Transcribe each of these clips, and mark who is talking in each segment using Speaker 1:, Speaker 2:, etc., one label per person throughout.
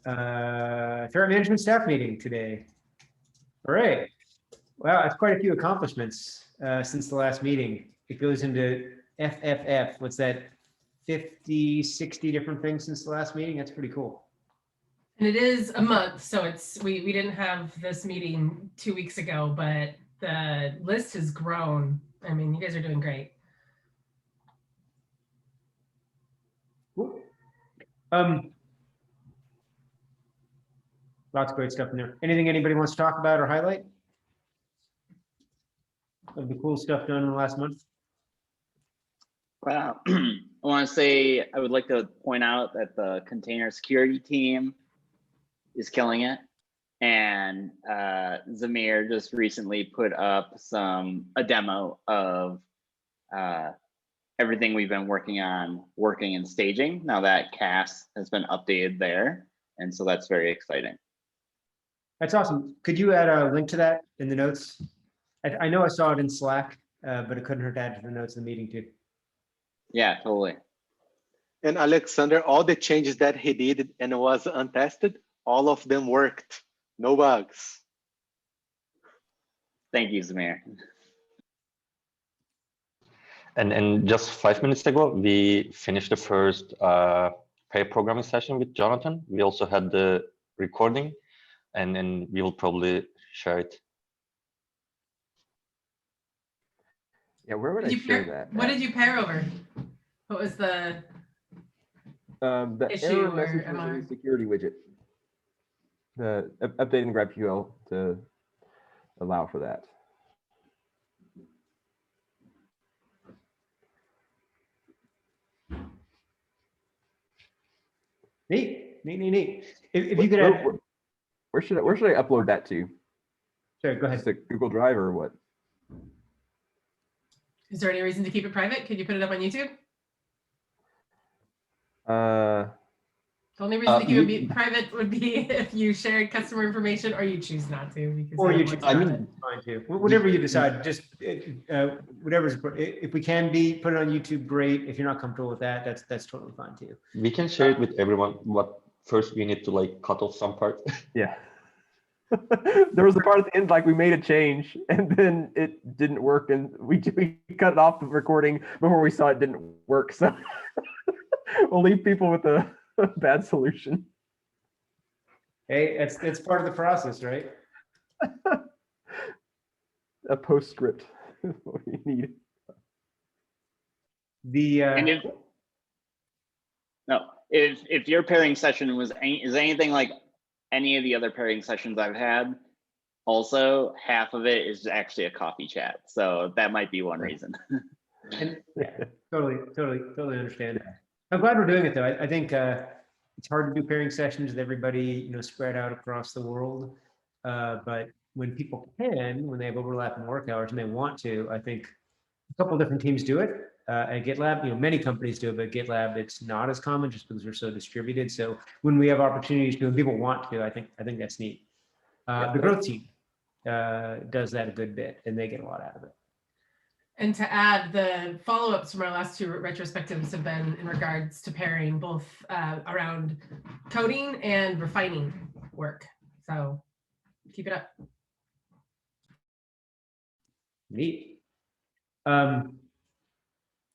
Speaker 1: threat management staff meeting today. All right. Wow, that's quite a few accomplishments since the last meeting. It goes into FFF. What's that? 50, 60 different things since the last meeting. That's pretty cool.
Speaker 2: And it is a month, so it's we didn't have this meeting 2 weeks ago, but the list has grown. I mean, you guys are doing great.
Speaker 1: Cool. Lots of great stuff in there. Anything anybody wants to talk about or highlight of the cool stuff done in the last month?
Speaker 3: Well, I want to say I would like to point out that the container security team is killing it. And Zamir just recently put up a demo of everything we've been working on, working in staging. Now that CAS has been updated there. And so that's very exciting.
Speaker 1: That's awesome. Could you add a link to that in the notes? I know I saw it in Slack, but it couldn't hurt to add to the notes of the meeting too.
Speaker 3: Yeah, totally.
Speaker 4: And Alexander, all the changes that he did and was untested, all of them worked. No bugs.
Speaker 3: Thank you, Zamir.
Speaker 5: And just 5 minutes ago, we finished the first pair programming session with Jonathan. We also had the recording, and then we will probably share it.
Speaker 6: Yeah, where would I share that?
Speaker 2: What did you pair over? What was the issue
Speaker 6: error
Speaker 2: or
Speaker 6: message was
Speaker 2: MR?
Speaker 6: the security widget. The updating GraphQL to allow for that.
Speaker 1: Neat. If you could add,
Speaker 6: Where should I upload that to?
Speaker 1: sorry, go ahead.
Speaker 6: Just a Google Drive or what?
Speaker 2: Is there any reason to keep it private? Could you put it up on YouTube? The only reason to keep it private would be if you shared customer information or you choose not to. Because
Speaker 1: Or you choose
Speaker 5: I
Speaker 1: not
Speaker 5: mean,
Speaker 1: to, fine too. Whatever you decide, just whatever's, if we can put it on YouTube, great. If you're not comfortable with that, that's totally fine too.
Speaker 5: We can share it with everyone, but first we need to like cut off some part.
Speaker 6: Yeah. There was a part at the end, like we made a change and then it didn't work and we cut off the recording before we saw it didn't work. So we'll leave people with a bad solution.
Speaker 1: Hey, it's part of the process, right?
Speaker 6: A postscript is what we need.
Speaker 3: If your pairing session is anything like any of the other pairing sessions I've had, also half of it is actually a coffee chat. So that might be one reason.
Speaker 1: And, yeah, totally understand. I'm glad we're doing it though. I think it's hard to do pairing sessions with everybody, spread out across the world. But when people can, when they have overlapping work hours and they want to, I think a couple of different teams do it. At GitLab, many companies do it, but GitLab, it's not as common just because we're so distributed. So when we have opportunities to, and people want to, I think that's neat. The growth team does that a good bit and they get a lot out of it.
Speaker 2: And to add, the follow-ups from our last two retrospectives have been in regards to pairing both around coding and refining work. So keep it up.
Speaker 1: Neat.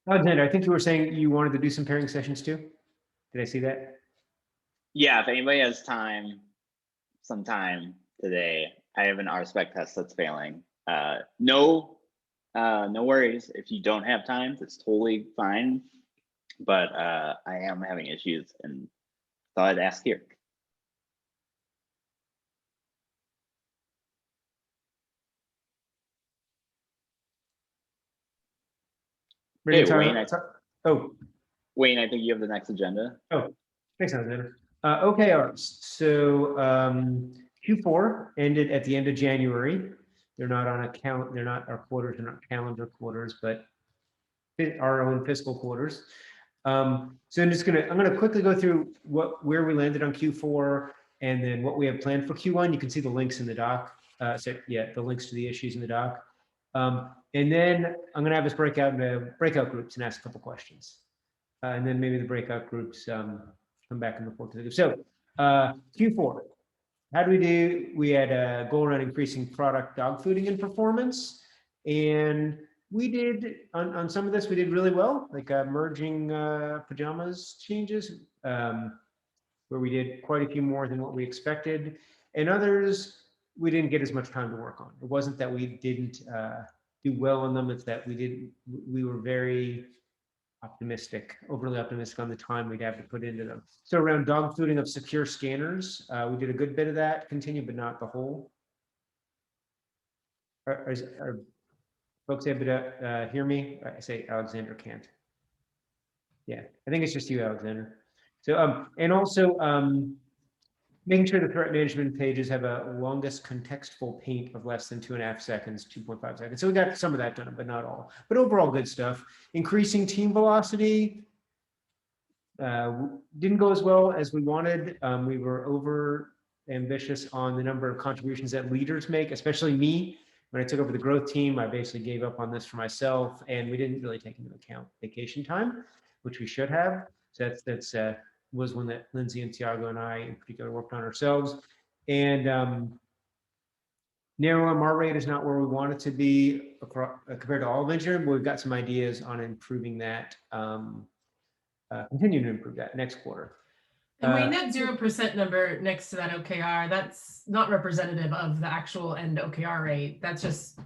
Speaker 1: Alexander, I think you were saying you wanted to do some pairing sessions too. Did I see that?
Speaker 3: Yeah, if anybody has sometime today, I have an RSpec test that's failing. No worries if you don't have time, it's totally fine. But I am having issues and thought I'd ask here. Hey, Wayne, Wayne, I think you have the next agenda.
Speaker 1: Oh, thanks, Alexander. OKRs. So Q4 ended at the end of January. They're not on a count. They're not our quarters. They're not calendar quarters, but our own fiscal quarters. So I'm gonna quickly go through where we landed on Q4 and then what we have planned for Q1. You can see the links in the doc. The links to the issues in the doc. And then I'm gonna have us break out into breakout groups and ask a couple questions. And then maybe the breakout groups come back and report to the group. So Q4. How do we do? We had a goal around increasing product dog fooding and performance. And we did, on some of this, we did really well, like merging pajamas changes, where we did quite a few more than what we expected. And others, we didn't get as much time to work on. It wasn't that we didn't do well on them, it's that we were very optimistic, overly optimistic on the time we'd have to put into them. So around dog fooding of secure scanners, we did a good bit of that, continue, but not the whole. Are folks able to hear me? I say Alexander can't. Yeah, I think it's just you, Alexander. So, and also making sure the threat management pages have a longest contextual paint of less than 2.5 seconds, 2.5 seconds. So we got some of that done, but not all. But overall, good stuff. Increasing team velocity didn't go as well as we wanted. We were over ambitious on the number of contributions that leaders make, especially me. When I took over the growth team, I basically gave up on this for myself, and we didn't really take into account vacation time, which we should have. So that's was one that Lindsay and Tiago and I in particular worked on ourselves. And narrow MR rate is not where we want it to be compared to all of engineering, but we've got some ideas on improving that, continuing to improve that next quarter.
Speaker 2: And Wayne, that 0% number next to that OKR, that's not representative of the actual end OKR rate. That's just,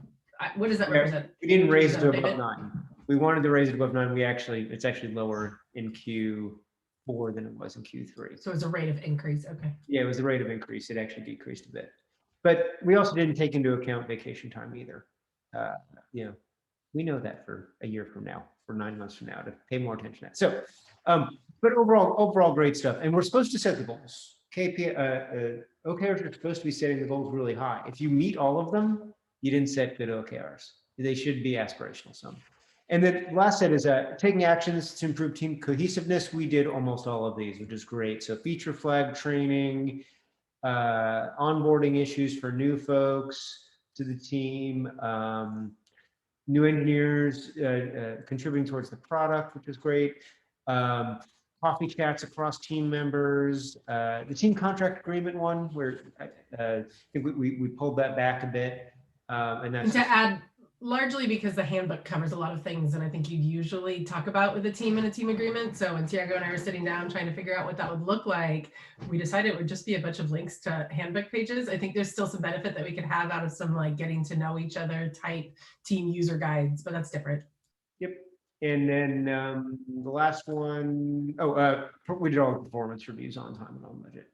Speaker 2: what does that represent?
Speaker 1: We didn't raise it to above 9. We wanted to raise it above 9. It's actually lower in Q4 than it was in Q3.
Speaker 2: So it's a rate of increase, okay.
Speaker 1: Yeah, it was the rate of increase. It actually decreased a bit. But we also didn't take into account vacation time either. You know, we know that for a year from now, for 9 months from now, to pay more attention to that. So, but overall great stuff. And we're supposed to set the goals. OKRs are supposed to be setting the goals really high. If you meet all of them, you didn't set good OKRs. They should be aspirational some. And then last set is taking actions to improve team cohesiveness. We did almost all of these, which is great. So feature flag training, onboarding issues for new folks to the team, new engineers contributing towards the product, which is great. Coffee chats across team members, the team contract agreement one, where I think we pulled that back a bit. And that's
Speaker 2: to add, largely because the handbook covers a lot of things, and I think you usually talk about with a team in a team agreement. So when Tiago and I were sitting down trying to figure out what that would look like, we decided it would just be a bunch of links to handbook pages. I think there's still some benefit that we could have out of some like getting to know each other type team user guides, but that's different.
Speaker 1: Yep. And then the last one, we did all the performance reviews on time and on budget.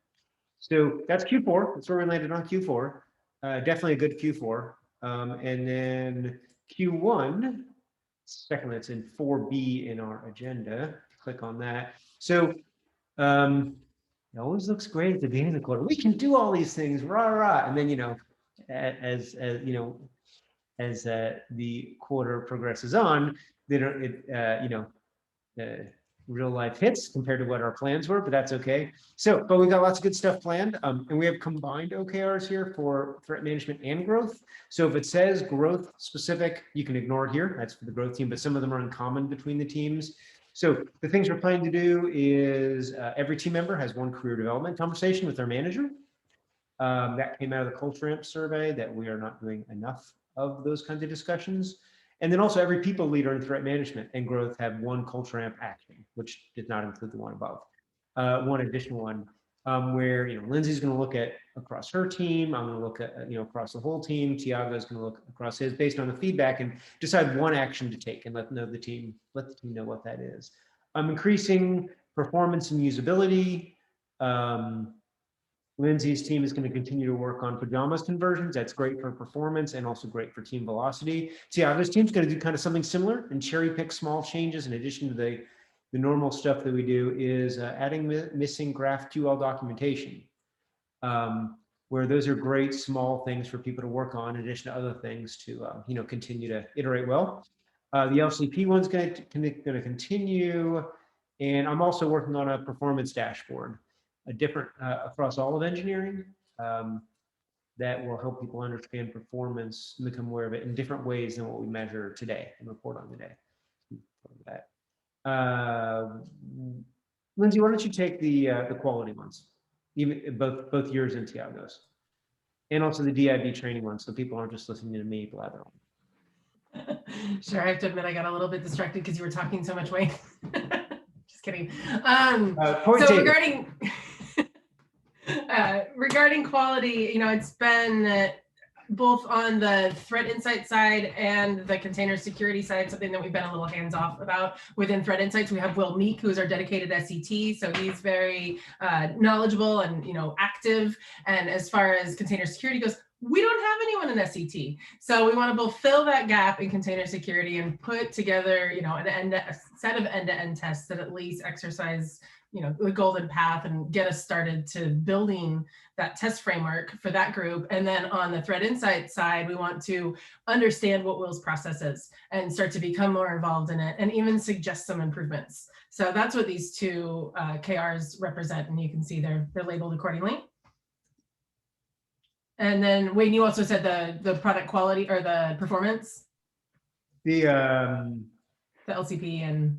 Speaker 1: So that's Q4. That's where we landed on Q4. Definitely a good Q4. And then Q1, second, that's in 4B in our agenda. Click on that. So it always looks great at the beginning of the quarter. We can do all these things, rah rah. And then as the quarter progresses on, real life hits compared to what our plans were, but that's okay. So, but we've got lots of good stuff planned, and we have combined OKRs here for threat management and growth. So if it says growth specific, you can ignore it here. That's for the growth team, but some of them are in common between the teams. So the things we're planning to do is every team member has one career development conversation with their manager. That came out of the Culture Amp survey that we are not doing enough of those kinds of discussions. And then also every people leader in threat management and growth have one Culture Amp action, which did not include the one above. One additional one where Lindsay's going to look at across her team. I'm going to look at across the whole team. Tiago is going to look across his based on the feedback and decide one action to take and let the team know what that is. Increasing performance and usability. Lindsay's team is going to continue to work on pajamas conversions. That's great for performance and also great for team velocity. Tiago's team's going to do kind of something similar and cherry pick small changes in addition to the normal stuff that we do is adding missing GraphQL documentation, where those are great small things for people to work on in addition to other things to continue to iterate well. The LCP one's going to continue, and I'm also working on a performance dashboard. A different across all of engineering that will help people understand performance and become aware of it in different ways than what we measure today and report on today. Lindsay, why don't you take the quality ones? even both yours and Tiago's. And also the DIB training one, so people aren't just listening to me blather on.
Speaker 2: Sure, I have to admit I got a little bit distracted because you were talking so much, Wayne. Just kidding.
Speaker 1: Point
Speaker 2: So
Speaker 1: taken.
Speaker 2: regarding regarding quality, you know, it's been both on the threat insight side and the container security side, something that we've been a little hands off about. Within threat insights, we have Will Meek, who's our dedicated SET. So he's very knowledgeable and, you know, active. And as far as container security goes, we don't have anyone in SET. So we want to both fill that gap in container security and put together, you know, a set of end-to-end tests that at least exercise, you know, the golden path and get us started to building that test framework for that group. And then on the threat insight side, we want to understand what Will's process is and start to become more involved in it and even suggest some improvements. So that's what these two KRs represent. And you can see they're labeled accordingly. And then Wayne, you also said the product quality or the performance,
Speaker 1: The
Speaker 2: LCP and.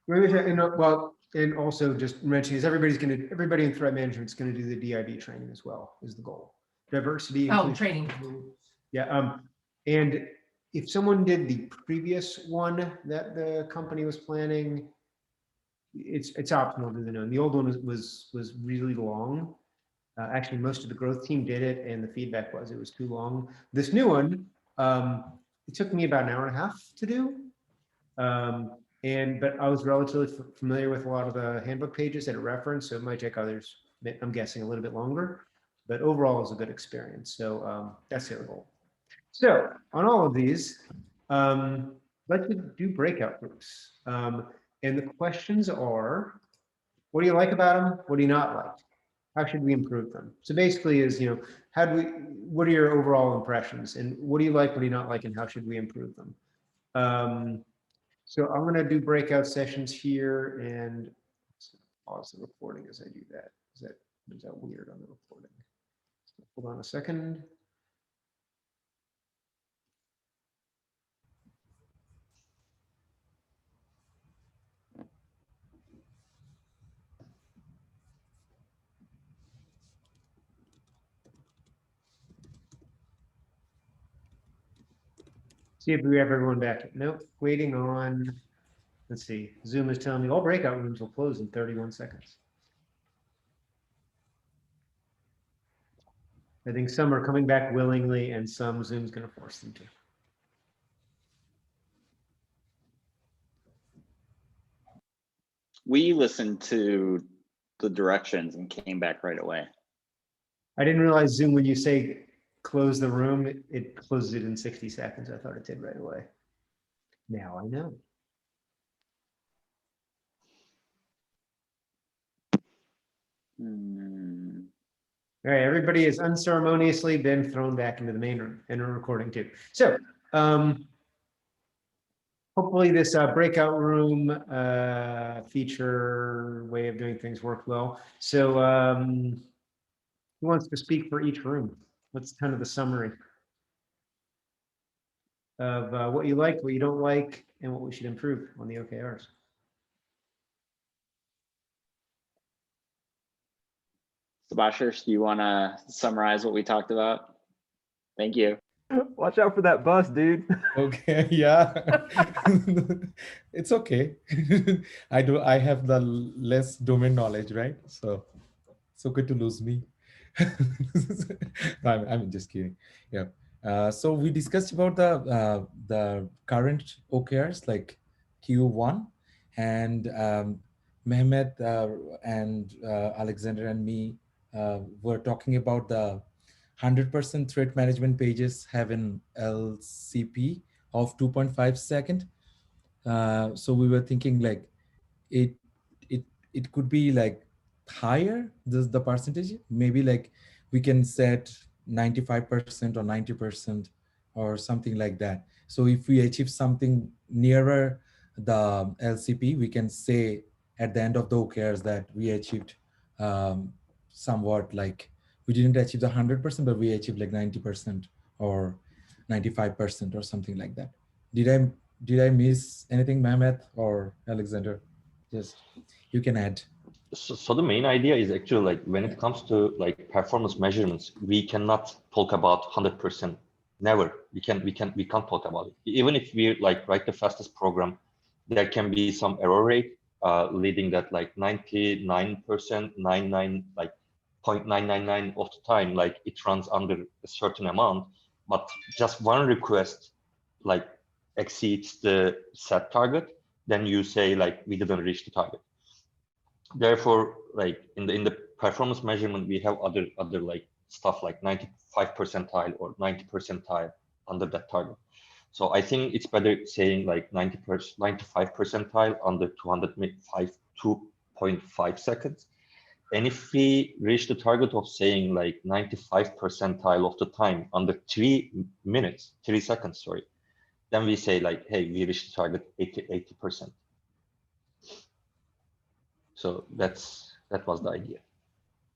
Speaker 1: well, and also just mentioning is everybody in threat management is going to do the DIB training as well, is the goal. Diversity.
Speaker 2: Oh, training.
Speaker 1: Yeah. And if someone did the previous one that the company was planning, it's optional to the known. The old one was really long. Actually, most of the growth team did it, and the feedback was it was too long. This new one, it took me about an hour and a half to do. But I was relatively familiar with a lot of the handbook pages that it referenced, so it might take others, I'm guessing, a little bit longer, but overall it was a good experience. So that's the other goal. So on all of these, let's do breakout groups. And the questions are, what do you like about them? What do you not like? How should we improve them? So basically is, you know, what are your overall impressions and what do you like, what do you not like, and how should we improve them? So I'm going to do breakout sessions here and pause the recording as I do that. Is that weird on the recording? So hold on a second. See if we have everyone back. Nope, waiting on, let's see, Zoom is telling me all breakout rooms will close in 31 seconds. I think some are coming back willingly and some Zoom's going to force them to.
Speaker 3: We listened to the directions and came back right away.
Speaker 1: I didn't realize Zoom, when you say close the room, it closes it in 60 seconds. I thought it did right away. Now I know. All right, everybody has unceremoniously been thrown back into the main room and we're recording too. So hopefully this breakout room feature way of doing things worked well. So who wants to speak for each room? What's kind of the summary of what you like, what you don't like, and what we should improve on the OKRs?
Speaker 3: Subashir, do you want to summarize what we talked about? Thank you.
Speaker 6: Watch out for that bus, dude.
Speaker 7: Okay, yeah. It's okay. I have the less domain knowledge, right? So it's okay to lose me. No, I'm just kidding. Yeah. So we discussed about the current OKRs like Q1, and Mehmet and Alexander and me were talking about the 100% threat management pages have an LCP of 2.5 second. So we were thinking like it could be like higher, the percentage. Maybe like we can set 95% or 90% or something like that. So if we achieve something nearer the LCP, we can say at the end of the OKRs that we achieved somewhat, like we didn't achieve the 100%, but we achieved like 90% or 95% or something like that. Did I miss anything, Mehmet or Alexander? Just you can add.
Speaker 5: So the main idea is actually like when it comes to like performance measurements, we cannot talk about 100%. Never. We can't talk about it. Even if we like write the fastest program, there can be some error rate leading that like 99%, 99 like 0.999 of the time, like it runs under a certain amount, but just one request like exceeds the set target, then you say like we didn't reach the target. Therefore, like in the performance measurement, we have other like stuff like 95 percentile or 90 percentile under that target. So I think it's better saying like 95 percentile under 2.5 seconds. And if we reach the target of saying like 95 percentile of the time under 3 seconds, sorry, then we say like, hey, we reached the target 80%. So that was the idea.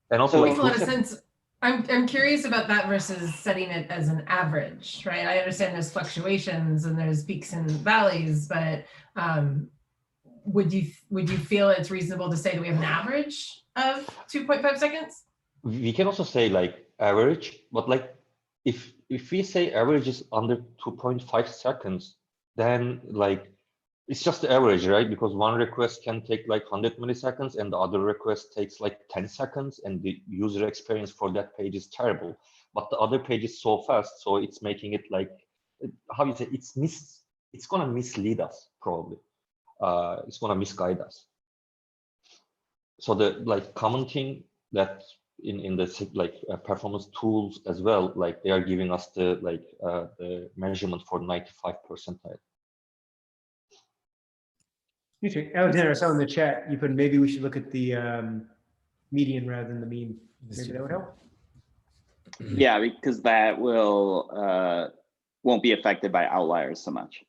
Speaker 5: And also,
Speaker 2: Makes a lot of sense. I'm curious about that versus setting it as an average, right? I understand there's fluctuations and there's peaks and valleys, but would you feel it's reasonable to say that we have an average of 2.5 seconds?
Speaker 5: We can also say like average, but like if we say average is under 2.5 seconds, then like it's just the average, right? Because one request can take like 100 milliseconds and the other request takes like 10 seconds and the user experience for that page is terrible. But the other page is so fast, so it's making it like, how you say, it's gonna mislead us probably. It's gonna misguide us. So the like common thing that in the like performance tools as well, like they are giving us the like the measurement for 95 percentile.
Speaker 1: Alexander, I saw in the chat, you put maybe we should look at the median rather than the mean. Maybe that would help.
Speaker 3: Yeah, because that will won't be affected by outliers so much.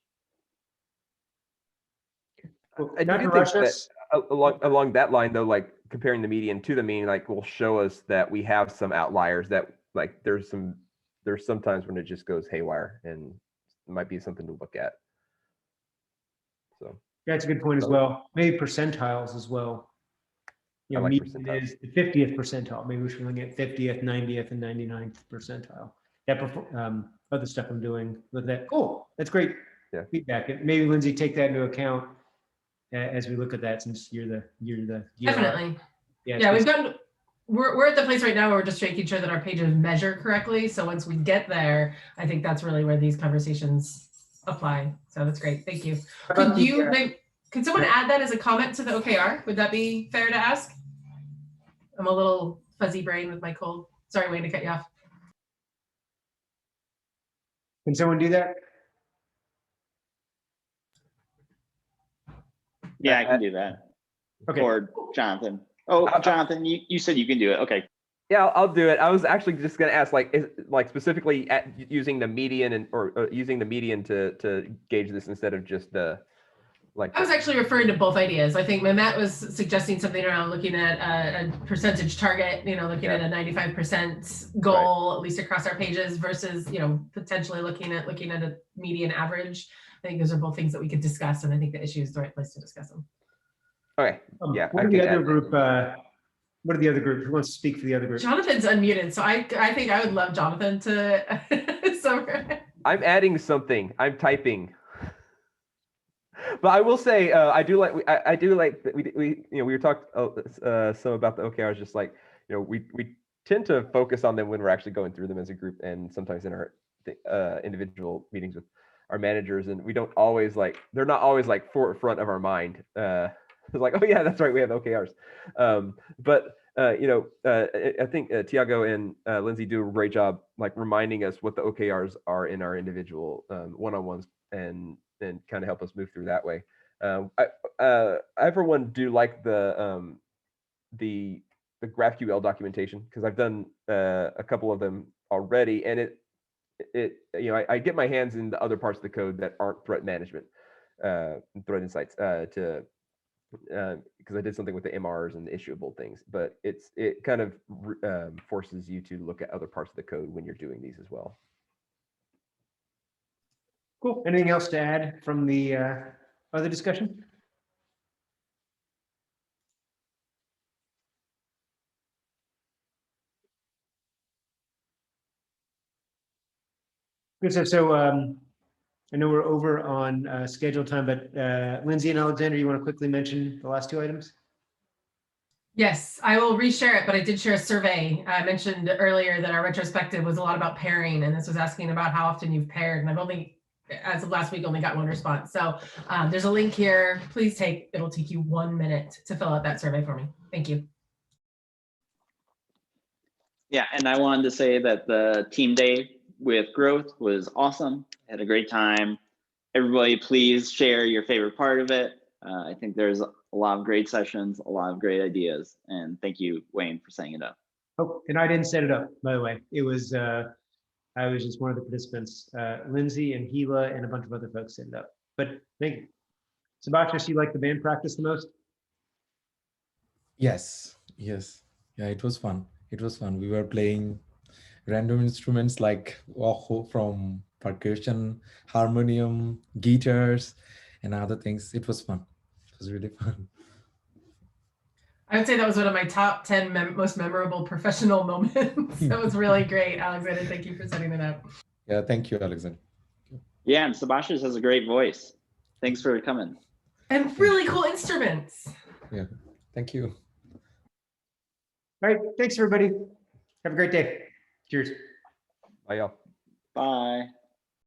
Speaker 1: Well,
Speaker 6: I do
Speaker 1: not to
Speaker 6: think
Speaker 1: rush
Speaker 6: that
Speaker 1: us.
Speaker 6: along that line, though, like comparing the median to the mean, like will show us that we have some outliers that like there's sometimes when it just goes haywire, and it might be something to look at. So
Speaker 1: That's a good point as well. Maybe percentiles as well. You
Speaker 6: I
Speaker 1: know,
Speaker 6: like
Speaker 1: median
Speaker 6: percentiles.
Speaker 1: is the 50th percentile. Maybe we should look at 50th, 90th, and 99th percentile. That other stuff I'm doing with that. Oh, that's great feedback. And maybe Lindsay, take that into account as we look at that, since you're the
Speaker 2: Definitely.
Speaker 1: Yeah,
Speaker 2: we've gotten. We're at the place right now where we're just making sure that our pages measure correctly. So once we get there, I think that's really where these conversations apply. So that's great. Thank you. Could someone add that as a comment to the OKR? Would that be fair to ask? I'm a little fuzzy brain with my cold. Sorry, Wayne, to cut you off.
Speaker 1: Can someone do that?
Speaker 3: Yeah, I can do that.
Speaker 1: Okay.
Speaker 3: Or Jonathan. Oh, Jonathan, you said you can do it. Okay.
Speaker 6: yeah, I'll do it. I was actually just going to ask, like, specifically at using the median or using the median to gauge this instead of just the like.
Speaker 2: I was actually referring to both ideas. I think Matt was suggesting something around looking at a percentage target, looking at a 95% goal, at least across our pages, versus, potentially looking at a median average. I think those are both things that we could discuss, and I think the issue is the right place to discuss them.
Speaker 6: Okay. Yeah.
Speaker 1: What are the other group? What are the other groups? Who wants to speak for the other group?
Speaker 2: Jonathan's unmuted, so I think I would love Jonathan to summarize.
Speaker 6: I'm adding something. I'm typing. But I will say, I do like we were talking some about the OKRs. Just like we tend to focus on them when we're actually going through them as a group, and sometimes in our individual meetings with our managers, and we don't always they're not always forefront of our mind. It's like, oh yeah, that's right, we have OKRs. But I think Tiago and Lindsay do a great job reminding us what the OKRs are in our individual one-on-ones and kind of help us move through that way. I for one do like the GraphQL documentation, because I've done a couple of them already, and I get my hands in the other parts of the code that aren't threat management, threat insights, because I did something with the MRs and the issuable things, but it kind of forces you to look at other parts of the code when you're doing these as well.
Speaker 1: Cool. Anything else to add from the other discussion? Good stuff. So I know we're over on schedule time, but Lindsay and Alexander, you want to quickly mention the last two items?
Speaker 2: Yes, I will reshare it, but I did share a survey. I mentioned earlier that our retrospective was a lot about pairing, and this was asking about how often you've paired. And I've only, as of last week, only got one response. So there's a link here. Please it'll take you 1 minute to fill out that survey for me. Thank you.
Speaker 3: Yeah, and I wanted to say that the team day with growth was awesome. Had a great time. Everybody, please share your favorite part of it. I think there's a lot of great sessions, a lot of great ideas, and thank you, Wayne, for setting it up.
Speaker 1: Oh, and I didn't set it up, by the way. It was I was just one of the participants. Lindsay and Gila and a bunch of other folks set it up. But thank you. Sebastian, you like the band practice the most?
Speaker 7: Yes, yes. Yeah, it was fun. It was fun. We were playing random instruments like from percussion, harmonium, guitars, and other things. It was fun. It was really fun.
Speaker 2: I would say that was one of my top 10 most memorable professional moments. That was really great, Alexander. Thank you for setting it up.
Speaker 7: Yeah, thank you, Alexander.
Speaker 3: Yeah, and Sebastian has a great voice. Thanks for coming.
Speaker 2: And really cool instruments.
Speaker 7: Yeah, thank you.
Speaker 1: All right. Thanks, everybody. Have a great day. Cheers.
Speaker 5: Bye, y'all.
Speaker 3: Bye.